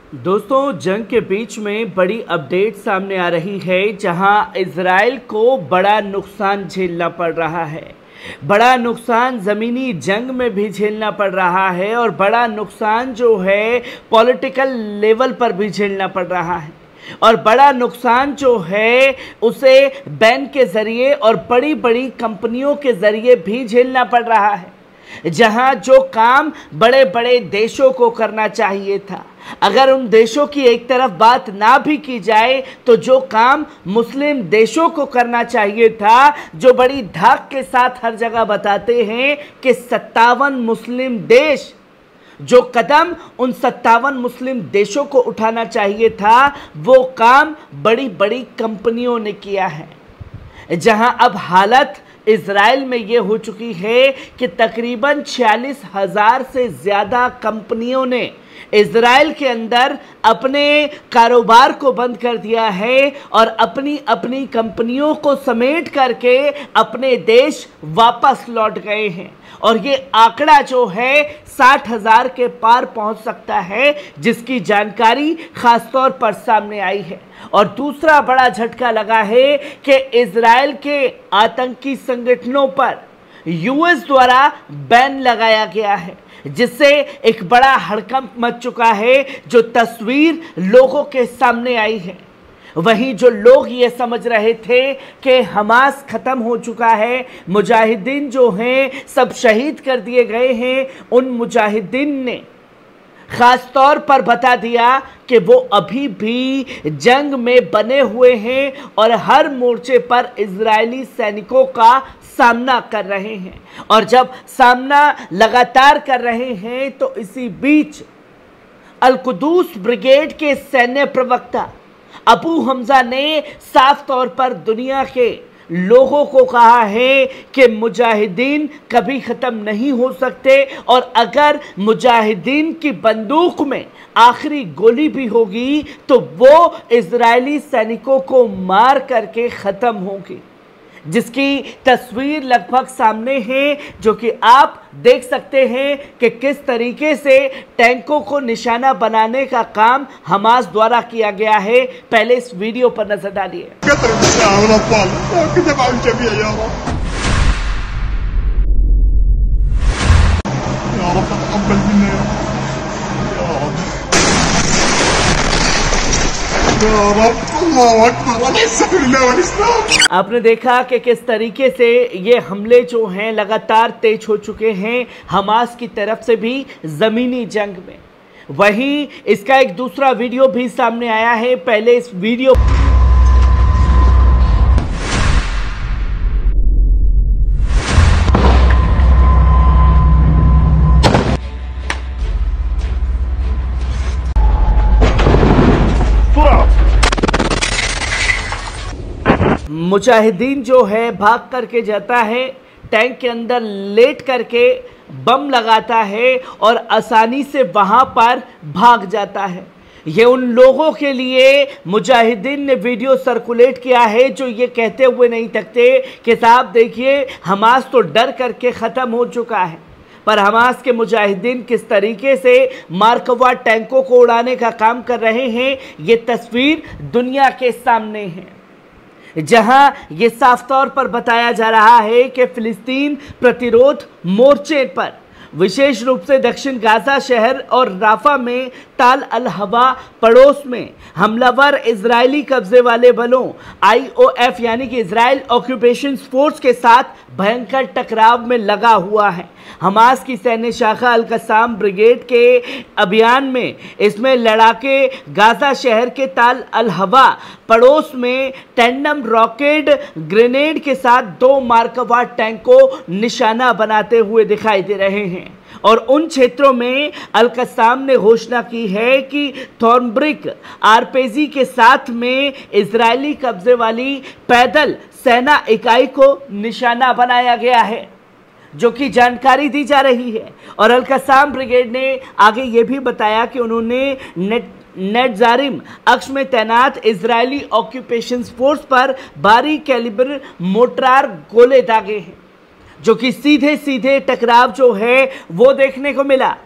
दोस्तों, जंग के बीच में बड़ी अपडेट सामने आ रही है, जहां इजराइल को बड़ा नुकसान झेलना पड़ रहा है। बड़ा नुकसान ज़मीनी जंग में भी झेलना पड़ रहा है और बड़ा नुकसान जो है पॉलिटिकल लेवल पर भी झेलना पड़ रहा है। और बड़ा नुकसान जो है उसे बैन के ज़रिए और बड़ी बड़ी कंपनियों के ज़रिए भी झेलना पड़ रहा है। जहां जो काम बड़े बड़े देशों को करना चाहिए था, अगर उन देशों की एक तरफ बात ना भी की जाए तो जो काम मुस्लिम देशों को करना चाहिए था, जो बड़ी धाक के साथ हर जगह बताते हैं कि 57 मुस्लिम देश, जो कदम उन 57 मुस्लिम देशों को उठाना चाहिए था, वो काम बड़ी बड़ी कंपनियों ने किया है। जहां अब हालत इजराइल में ये हो चुकी है कि तकरीबन 46,000 से ज़्यादा कंपनियों ने इजराइल के अंदर अपने कारोबार को बंद कर दिया है और अपनी अपनी कंपनियों को समेट करके अपने देश वापस लौट गए हैं। और ये आंकड़ा जो है 60,000 के पार पहुंच सकता है, जिसकी जानकारी खासतौर पर सामने आई है। और दूसरा बड़ा झटका लगा है कि इजराइल के आतंकी संगठनों पर यूएस द्वारा बैन लगाया गया है, जिससे एक बड़ा हड़कंप मच चुका है, जो तस्वीर लोगों के सामने आई है। वहीं जो लोग ये समझ रहे थे कि हमास खत्म हो चुका है, मुजाहिदीन जो हैं सब शहीद कर दिए गए हैं, उन मुजाहिदीन ने खास तौर पर बता दिया कि वो अभी भी जंग में बने हुए हैं और हर मोर्चे पर इजरायली सैनिकों का सामना कर रहे हैं। और जब सामना लगातार कर रहे हैं तो इसी बीच अल-कुद्दूस ब्रिगेड के सैन्य प्रवक्ता अबू हमजा ने साफ तौर पर दुनिया के लोगों को कहा है कि मुजाहिदीन कभी ख़त्म नहीं हो सकते, और अगर मुजाहिदीन की बंदूक में आखिरी गोली भी होगी तो वो इजरायली सैनिकों को मार करके ख़त्म होगी। जिसकी तस्वीर लगभग सामने है, जो कि आप देख सकते हैं कि किस तरीके से टैंकों को निशाना बनाने का काम हमास द्वारा किया गया है। पहले इस वीडियो पर नजर डालिए। आपने देखा कि किस तरीके से ये हमले जो हैं लगातार तेज हो चुके हैं हमास की तरफ से भी ज़मीनी जंग में। वहीं इसका एक दूसरा वीडियो भी सामने आया है। पहले इस वीडियो मुजाहिदीन जो है भाग करके जाता है, टैंक के अंदर लेट करके बम लगाता है और आसानी से वहां पर भाग जाता है। ये उन लोगों के लिए मुजाहिदीन ने वीडियो सर्कुलेट किया है जो ये कहते हुए नहीं थकते कि साहब देखिए हमास तो डर करके ख़त्म हो चुका है, पर हमास के मुजाहिदीन किस तरीके से मार्कवा टैंकों को उड़ाने का काम कर रहे हैं, ये तस्वीर दुनिया के सामने है। जहां ये साफ तौर पर बताया जा रहा है कि फिलिस्तीन प्रतिरोध मोर्चे पर विशेष रूप से दक्षिण गाजा शहर और राफा में ताल अल हवा पड़ोस में हमलावर इजरायली कब्जे वाले बलों IOF यानी कि इजराइल ऑक्यूपेशन फोर्स के साथ भयंकर टकराव में लगा हुआ है। हमास की सैन्य शाखा अल कसाम ब्रिगेड के अभियान में इसमें लड़ाके गाजा शहर के ताल अल हवा पड़ोस में टैंडम रॉकेट ग्रेनेड के साथ 2 मार्कवा टैंक को निशाना बनाते हुए दिखाई दे रहे हैं। और उन क्षेत्रों में अल कसाम ने घोषणा की है कि थॉर्नब्रिक आरपीजी के साथ में इजरायली कब्जे वाली पैदल सेना इकाई को निशाना बनाया गया है, जो कि जानकारी दी जा रही है। और अल कसाम ब्रिगेड ने आगे ये भी बताया कि उन्होंने नेटजारिम अक्ष में तैनात इजरायली ऑक्यूपेशन फोर्स पर भारी कैलिबर मोर्टार गोले दागे हैं, जो कि सीधे सीधे टकराव जो है वो देखने को मिला।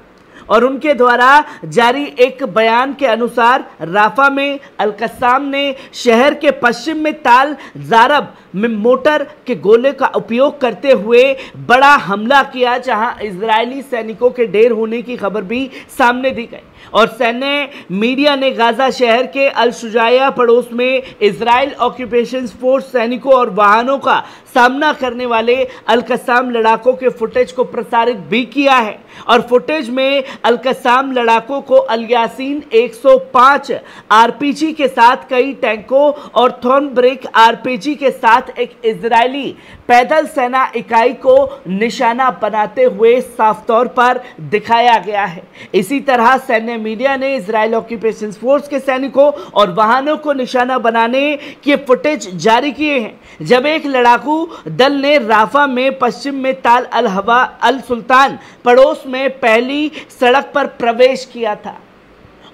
और उनके द्वारा जारी एक बयान के अनुसार राफा में अल-कस्साम ने शहर के पश्चिम में ताल ज़ारब में मोटर के गोले का उपयोग करते हुए बड़ा हमला किया, जहां इजरायली सैनिकों के ढेर होने की खबर भी सामने दी गई। और सैन्य मीडिया ने गाजा शहर के अल शुजाया पड़ोस में इजराइल ऑक्यूपेशन फोर्स सैनिकों और वाहनों का सामना करने वाले अल-कस्साम लड़ाकों के फुटेज को प्रसारित भी किया है। और फुटेज में अल-कस्साम लड़ाकों को अल यासीन 105 आरपीजी के साथ कई टैंकों और थॉर्नब्रेक आरपीजी के साथ एक इजरायली पैदल सेना इकाई को निशाना बनाते हुए साफ तौर पर दिखाया गया है। इसी तरह सैन्य मीडिया ने इजराइल ऑक्यूपेशन फोर्स के सैनिकों और वाहनों को निशाना बनाने के फुटेज जारी किए हैं, जब एक लड़ाकू दल ने राफा में पश्चिम में ताल अल हवा अल सुल्तान पड़ोस में पहली सड़क पर प्रवेश किया था।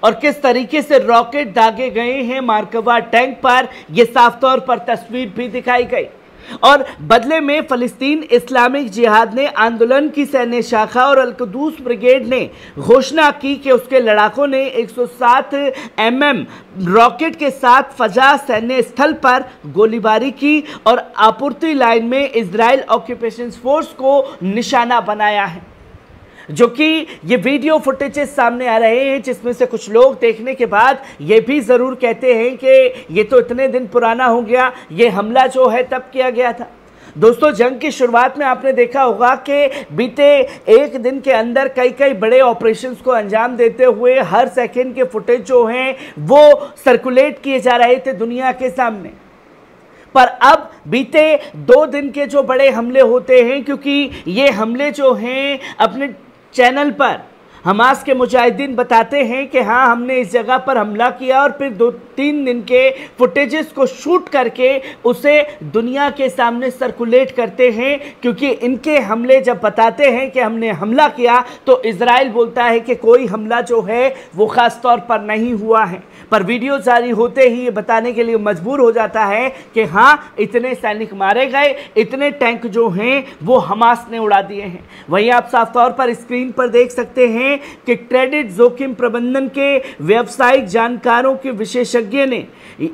और किस तरीके से रॉकेट दागे गए हैं मार्कवा टैंक पर, यह साफ तौर पर तस्वीर भी दिखाई गई। और बदले में फलस्तीन इस्लामिक जिहाद ने आंदोलन की सैन्य शाखा और अल-कुद्दूस ब्रिगेड ने घोषणा की कि उसके लड़ाकों ने 107 mm रॉकेट के साथ फजा सैन्य स्थल पर गोलीबारी की और आपूर्ति लाइन में इजराइल ऑक्यूपेशन फोर्स को निशाना बनाया है। जो कि ये वीडियो फुटेजेस सामने आ रहे हैं, जिसमें से कुछ लोग देखने के बाद ये भी ज़रूर कहते हैं कि ये तो इतने दिन पुराना हो गया, ये हमला जो है तब किया गया था। दोस्तों, जंग की शुरुआत में आपने देखा होगा कि बीते एक दिन के अंदर कई बड़े ऑपरेशंस को अंजाम देते हुए हर सेकेंड के फुटेज जो हैं वो सर्कुलेट किए जा रहे थे दुनिया के सामने। पर अब बीते 2 दिन के जो बड़े हमले होते हैं, क्योंकि ये हमले जो हैं अपने चैनल पर हमास के मुजाहिदीन बताते हैं कि हाँ, हमने इस जगह पर हमला किया, और फिर 2-3 दिन के फुटेजेस को शूट करके उसे दुनिया के सामने सर्कुलेट करते हैं। क्योंकि इनके हमले जब बताते हैं कि हमने हमला किया, तो इजराइल बोलता है कि कोई हमला जो है वो ख़ास तौर पर नहीं हुआ है। पर वीडियो जारी होते ही ये बताने के लिए मजबूर हो जाता है कि हाँ, इतने सैनिक मारे गए, इतने टैंक जो हैं वो हमास ने उड़ा दिए हैं। वहीं आप साफ तौर पर स्क्रीन पर देख सकते हैं कि क्रेडिट जोखिम प्रबंधन के व्यावसायिक जानकारों के विशेषज्ञ ने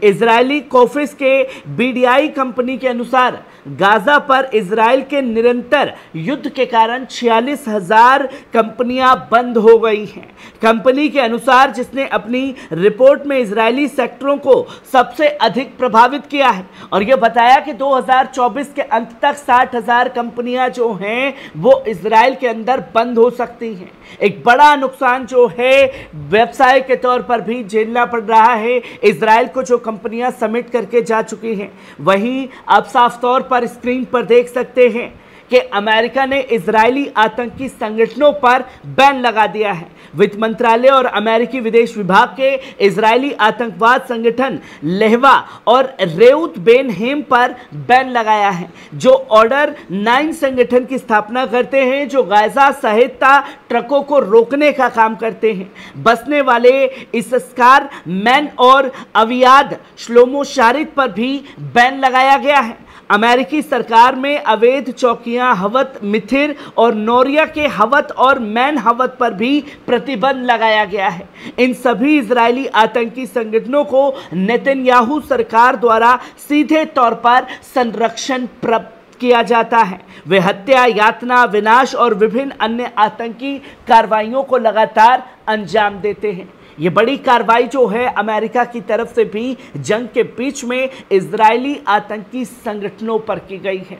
इजरायली कॉफिस के बीडीआई कंपनी के अनुसार गाजा पर इजराइल के निरंतर युद्ध के कारण 46,000 कंपनियां बंद हो गई हैं। कंपनी के अनुसार, जिसने अपनी रिपोर्ट में इजरायली सेक्टरों को सबसे अधिक प्रभावित किया है, और यह बताया कि 2024 के अंत तक 60,000 कंपनियां जो हैं वो इजराइल के अंदर बंद हो सकती हैं। एक बड़ा नुकसान जो है व्यवसाय के तौर पर भी झेलना पड़ रहा है इजराइल को, जो कंपनियां समेट करके जा चुकी हैं। वहीं आप साफ तौर पर स्क्रीन पर देख सकते हैं कि अमेरिका ने इजरायली आतंकी संगठनों पर बैन लगा दिया है। वित्त मंत्रालय और अमेरिकी विदेश विभाग के इजरायली आतंकवाद संगठन लेहवा और रेउत बेन हेम पर बैन लगाया है, जो ऑर्डर 9 संगठन की स्थापना करते हैं, जो गाजा सहिता ट्रकों को रोकने का काम करते हैं। बसने वाले इसस्कार मैन और अवियाद श्लोमो शारित पर भी बैन लगाया गया है। अमेरिकी सरकार में अवैध चौकियां हवत मिथिर और नौरिया के हवत और मैन हवत पर भी प्रतिबंध लगाया गया है। इन सभी इजरायली आतंकी संगठनों को नेतन्याहू सरकार द्वारा सीधे तौर पर संरक्षण प्राप्त किया जाता है। वे हत्या, यातना, विनाश और विभिन्न अन्य आतंकी कार्रवाइयों को लगातार अंजाम देते हैं। ये बड़ी कार्रवाई जो है अमेरिका की तरफ से भी जंग के बीच में इजरायली आतंकी संगठनों पर की गई है।